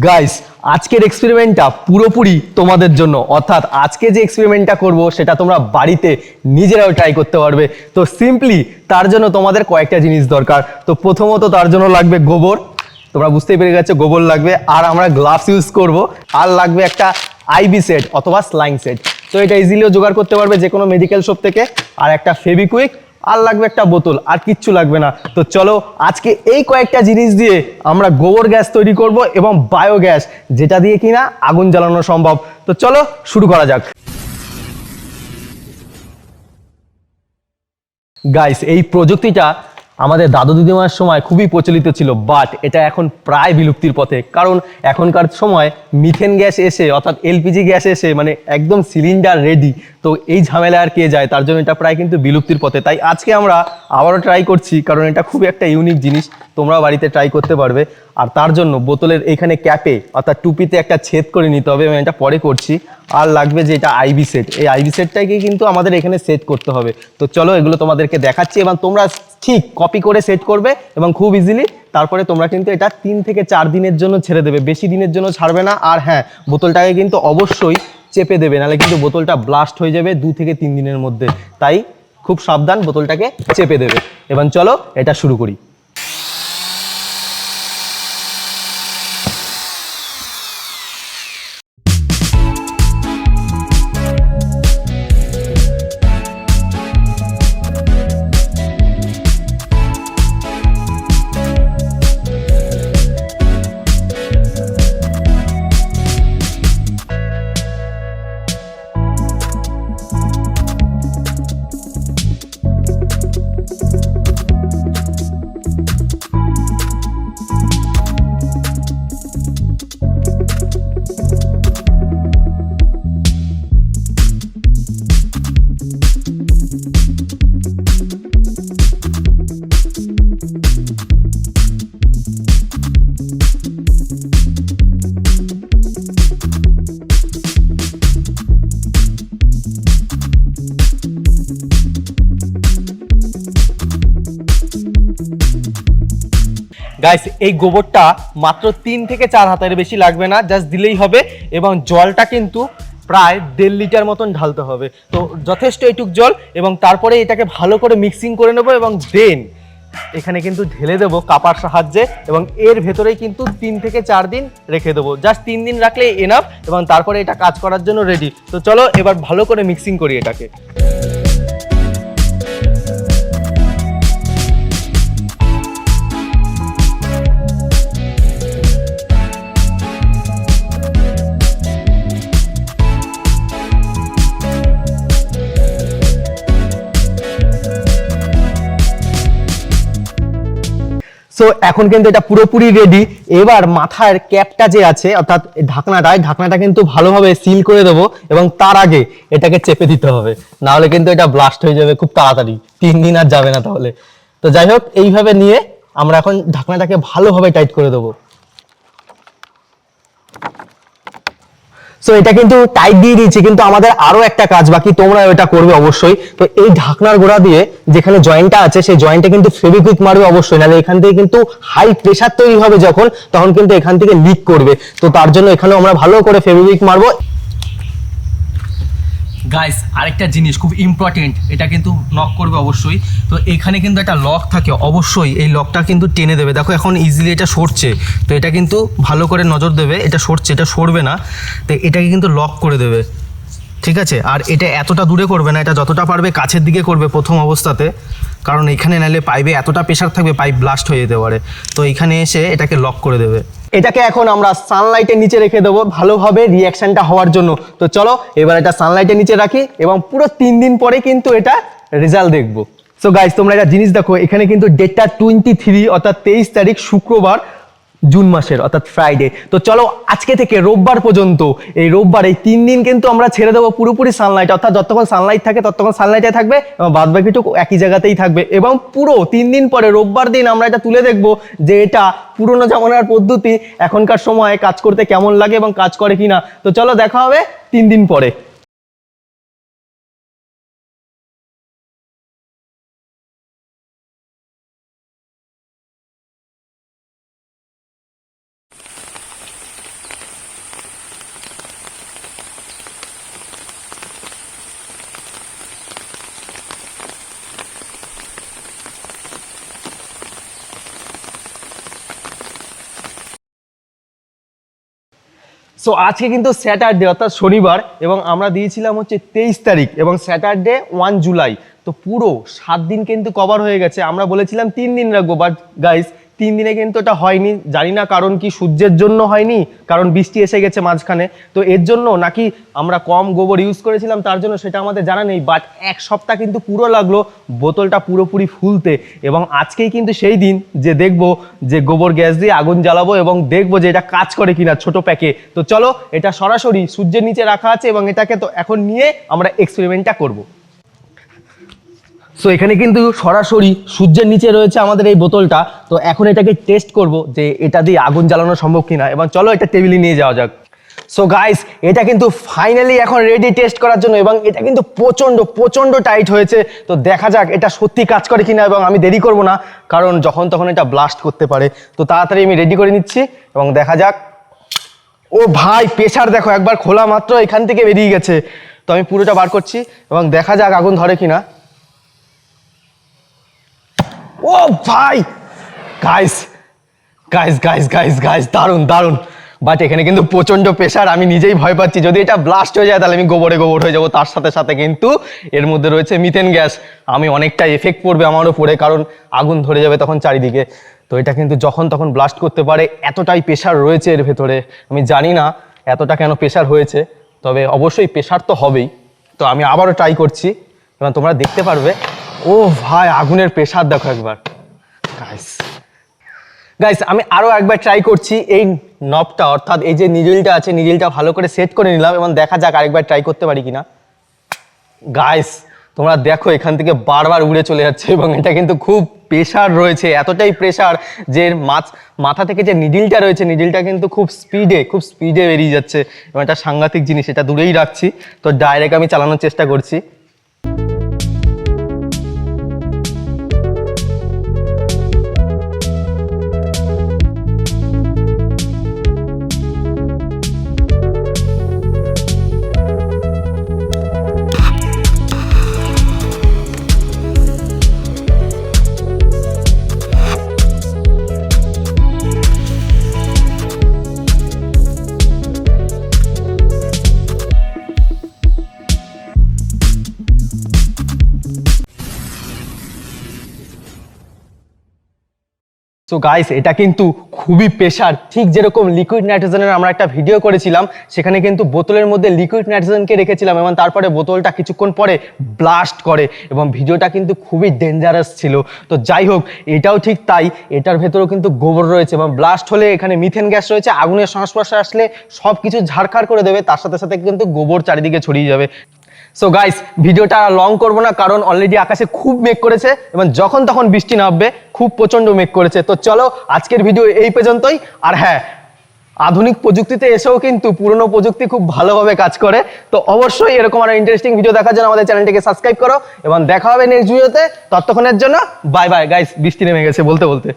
Guys, আজকের এক্সপেরিমেন্টটা পুরোপুরি তোমাদের জন্য। অর্থাৎ আজকে যে এক্সপেরিমেন্টটা করব সেটা তোমরা বাড়িতে নিজেরাও ট্রাই করতে পারবে। তো সিম্পলি তার জন্য তোমাদের কয়েকটা জিনিস দরকার। তো প্রথমত তার জন্য লাগবে গোবর, তোমরা বুঝতেই পেরে গেছো গোবর লাগবে। আর আমরা গ্লাভস ইউজ করব। আর লাগবে একটা আইবি সেট অথবা স্লাইং সেট। তো এটা ইজিলিও জোগাড় করতে পারবে যে কোনো মেডিকেল শপ থেকে। আর একটা ফেভিকুইক, আর লাগবে একটা বোতল, আর কিচ্ছু লাগবে না। তো চলো আজকে এই কয়েকটা জিনিস দিয়ে আমরা গোবর গ্যাস তৈরি করব এবং বায়োগ্যাস, যেটা দিয়ে কিনা আগুন জ্বালানো সম্ভব। তো চলো শুরু করা যাক। গাইস, এই প্রযুক্তিটা আমাদের দাদু দিদিমার সময় খুবই প্রচলিত ছিল, বাট এটা এখন প্রায় বিলুপ্তির পথে। কারণ এখনকার সময় মিথেন গ্যাস এসে অর্থাৎ এলপিজি গ্যাস এসে মানে একদম সিলিন্ডার রেডি। তো এই ঝামেলা আর কে যায়, তার জন্য এটা প্রায় কিন্তু বিলুপ্তির পথে। তাই আজকে আমরা আবারও ট্রাই করছি, কারণ এটা খুবই একটা ইউনিক জিনিস, তোমরাও বাড়িতে ট্রাই করতে পারবে। আর তার জন্য বোতলের এখানে ক্যাপে অর্থাৎ টুপিতে একটা ছেদ করে নিতে হবে, এবং এটা পরে করছি। আর লাগবে যে এটা আইবি সেট, এই আইবি সেটটাকে কিন্তু আমাদের এখানে সেট করতে হবে। তো চলো এগুলো তোমাদেরকে দেখাচ্ছি, এবং তোমরা ঠিক কপি করে সেট করবে এবং খুব ইজিলি। তারপরে তোমরা কিন্তু এটা 3 থেকে 4 দিনের জন্য ছেড়ে দেবে, বেশি দিনের জন্য ছাড়বে না। আর হ্যাঁ, বোতলটাকে কিন্তু অবশ্যই চেপে দেবে, নাহলে কিন্তু বোতলটা ব্লাস্ট হয়ে যাবে 2 থেকে 3 দিনের মধ্যে। তাই খুব সাবধান, বোতলটাকে চেপে দেবে। এবার চলো এটা শুরু করি। গাইস, এই গোবরটা মাত্র 3 থেকে 4 হাতের বেশি লাগবে না, জাস্ট দিলেই হবে। এবং জলটা কিন্তু প্রায় 1.5 লিটার মতন ঢালতে হবে। তো যথেষ্ট এইটুক জল, এবং তারপরে এটাকে ভালো করে মিক্সিং করে নেবো, এবং দেন এখানে কিন্তু ঢেলে দেবো কাপার সাহায্যে। এবং এর ভেতরেই কিন্তু 3 থেকে 4 দিন রেখে দেবো, জাস্ট 3 দিন রাখলে এনাফ, এবং তারপরে এটা কাজ করার জন্য রেডি। তো চলো এবার ভালো করে মিক্সিং করি এটাকে। সো এখন কিন্তু এটা পুরোপুরি রেডি। এবার মাথার ক্যাপটা যে আছে অর্থাৎ ঢাকনাটা কিন্তু ভালোভাবে সিল করে দেবো, এবং তার আগে এটাকে চেপে দিতে হবে, না হলে কিন্তু এটা ব্লাস্ট হয়ে যাবে খুব তাড়াতাড়ি, 3 দিন আর যাবে না তাহলে। তো যাই হোক, এইভাবে নিয়ে আমরা এখন ঢাকনাটাকে ভালোভাবে টাইট করে দেবো। সো এটা কিন্তু টাইট দিয়ে দিয়েছি, কিন্তু আমাদের আরো একটা কাজ বাকি, তোমরা এটা করবে অবশ্যই। তো এই ঢাকনার গোড়া দিয়ে যেখানে জয়েন্টটা আছে সেই জয়েন্টে কিন্তু ফেভিকুইক মারবে অবশ্যই, নাহলে এখান থেকে কিন্তু হাই প্রেসার তৈরি হবে যখন, তখন কিন্তু এখান থেকে লিক করবে। তো তার জন্য এখানে আমরা ভালো করে ফেভিকুইক মারবো। গাইস, আরেকটা জিনিস খুব ইম্পর্টেন্ট, এটা কিন্তু নক করবে অবশ্যই। তো এখানে কিন্তু একটা লক থাকে, অবশ্যই এই লকটা কিন্তু টেনে দেবে। দেখো এখন ইজিলি এটা সরছে, তো এটা কিন্তু ভালো করে নজর দেবে, এটা সরছে, এটা সরবে না। তো এটাকে কিন্তু লক করে দেবে, ঠিক আছে। আর এটা এতটা দূরে করবে না, এটা যতটা পারবে কাছের দিকে করবে প্রথম অবস্থাতে, কারণ এখানে নাহলে পাইপে এতটা প্রেশার থাকবে পাইপ ব্লাস্ট হয়ে যেতে পারে। তো এখানে এসে এটাকে লক করে দেবে। এটাকে এখন আমরা সানলাইটের নিচে রেখে দেবো ভালোভাবে রিঅ্যাকশনটা হওয়ার জন্য। তো চলো এবার এটা সানলাইটের নিচে রাখি, এবং পুরো 3 দিন পরে কিন্তু এটা রেজাল্ট দেখবো। সো গাইস, তোমরা একটা জিনিস দেখো, এখানে কিন্তু ডেটটা 23 অর্থাৎ 23 তারিখ শুক্রবার জুন মাসের, অর্থাৎ ফ্রাইডে। তো চলো আজকে থেকে রোববার পর্যন্ত, এই রোববার এই 3 দিন কিন্তু আমরা ছেড়ে দেবো পুরোপুরি সানলাইট, অর্থাৎ যতক্ষণ সানলাইট থাকে ততক্ষণ সানলাইটে থাকবে, এবং বাদ বাকিটুকু একই জায়গাতেই থাকবে। এবং পুরো 3 দিন পরে রোববার দিন আমরা এটা তুলে দেখবো যে এটা পুরোনো জামানার পদ্ধতি এখনকার সময় কাজ করতে কেমন লাগে এবং কাজ করে কিনা। তো চলো দেখা হবে 3 দিন পরে। সো আজকে কিন্তু স্যাটারডে অর্থাৎ শনিবার এবং আমরা দিয়েছিলাম হচ্ছে 23 তারিখ এবং স্যাটারডে 1 জুলাই। তো পুরো 7 দিন কিন্তু কভার হয়ে গেছে। আমরা বলেছিলাম 3 দিন রাখবো, বাট গাইস 3 দিনে কিন্তু এটা হয়নি। জানি না কারণ কি, সূর্যের জন্য হয়নি, কারণ বৃষ্টি এসে গেছে মাঝখানে, তো এর জন্য নাকি আমরা কম গোবর ইউজ করেছিলাম তার জন্য, সেটা আমাদের জানা নেই। বাট 1 সপ্তাহ কিন্তু পুরো লাগলো বোতলটা পুরোপুরি ফুলতে এবং আজকেই কিন্তু সেই দিন যে দেখবো যে গোবর গ্যাস দিয়ে আগুন জ্বালাবো এবং দেখবো যে এটা কাজ করে কিনা ছোট প্যাকে। তো চলো, এটা সরাসরি সূর্যের নিচে রাখা আছে এবং এটাকে তো এখন নিয়ে আমরা এক্সপেরিমেন্টটা করবো। সো এখানে কিন্তু সরাসরি সূর্যের নিচে রয়েছে আমাদের এই বোতলটা। তো এখন এটাকে টেস্ট করব যে এটা দিয়ে আগুন জ্বালানো সম্ভব কিনা, এবং চলো এটা টেবিলে নিয়ে যাওয়া যাক। সো গাইস, এটা কিন্তু ফাইনালি এখন রেডি টেস্ট করার জন্য এবং এটা কিন্তু প্রচণ্ড প্রচণ্ড টাইট হয়েছে। তো দেখা যাক এটা সত্যি কাজ করে কিনা, এবং আমি দেরি করব না কারণ যখন তখন এটা ব্লাস্ট করতে পারে। তো তাড়াতাড়ি আমি রেডি করে নিচ্ছি এবং দেখা যাক। ও ভাই, প্রেসার দেখো, একবার খোলা মাত্র এখান থেকে বেরিয়ে গেছে। তো আমি পুরোটা বার করছি এবং দেখা যাক আগুন ধরে কিনা। ও ভাই, guys guys guys guys guys দারুণ দারুণ। বাট এখানে কিন্তু প্রচন্ড প্রেসার, আমি নিজেই ভয় পাচ্ছি। যদি এটা ব্লাস্ট হয়ে যায় তাহলে আমি গোবর হয়ে যাবো। তার সাথে সাথে কিন্তু এর মধ্যে রয়েছে মিথেন গ্যাস, আমি অনেকটা এফেক্ট পড়বে আমার উপরে, কারণ আগুন ধরে যাবে তখন চারিদিকে। তো এটা কিন্তু যখন তখন ব্লাস্ট করতে পারে, এতটাই প্রেসার রয়েছে এর ভেতরে। আমি জানি না এতটা কেন প্রেসার হয়েছে, তবে অবশ্যই প্রেসার তো হবেই। তো আমি আবারও ট্রাই করছি এবং তোমরা দেখতে পারবে। ও ভাই, আগুনের প্রেসার দেখো একবার। গাইস গাইস, আমি আরো একবার ট্রাই করছি এই নবটা, অর্থাৎ এই যে নিডলটা আছে, নিডলটা ভালো করে সেট করে নিলাম এবং দেখা যাক আরেকবার ট্রাই করতে পারি কিনা। গাইস তোমরা দেখো, এখান থেকে বারবার উড়ে চলে যাচ্ছে এবং এটা কিন্তু খুব প্রেসার রয়েছে, এতটাই প্রেসার যে মাথা থেকে যে নিডলটা রয়েছে, নিডলটা কিন্তু খুব স্পিডে বেরিয়ে যাচ্ছে এবং এটা সাংঘাতিক জিনিস। এটা দূরেই রাখছি, তো ডাইরেক্ট আমি চালানোর চেষ্টা করছি। সো গাইস, এটা কিন্তু খুবই প্রেসার, ঠিক যেরকম লিকুইড নাইট্রোজেনের আমরা একটা ভিডিও করেছিলাম, সেখানে কিন্তু বোতলের মধ্যে লিকুইড নাইট্রোজেনকে রেখেছিলাম এবং তারপরে বোতলটা কিছুক্ষণ পরে ব্লাস্ট করে এবং ভিডিওটা কিন্তু খুবই ডেঞ্জারাস ছিল। তো যাই হোক, এটাও ঠিক তাই, এটার ভেতরেও কিন্তু গোবর রয়েছে এবং ব্লাস্ট হলে এখানে মিথেন গ্যাস রয়েছে, আগুনের সংস্পর্শে আসলে সব কিছু ঝাড়খাড় করে দেবে, তার সাথে সাথে কিন্তু গোবর চারিদিকে ছড়িয়ে যাবে। সো গাইস, ভিডিওটা লং করবো না কারণ অলরেডি আকাশে খুব মেঘ করেছে এবং যখন তখন বৃষ্টি নামবে, খুব প্রচন্ড মেঘ করেছে। তো চলো, আজকের ভিডিও এই পর্যন্তই। আর হ্যাঁ, আধুনিক প্রযুক্তিতে এসেও কিন্তু পুরনো প্রযুক্তি খুব ভালোভাবে কাজ করে। তো অবশ্যই এরকম আরো ইন্টারেস্টিং ভিডিও দেখার জন্য আমাদের চ্যানেলটিকে সাবস্ক্রাইব করো এবং দেখা হবে নেক্সট ভিডিওতে। ততক্ষণের জন্য বাই বাই গাইস। বৃষ্টি নেমে গেছে বলতে বলতে।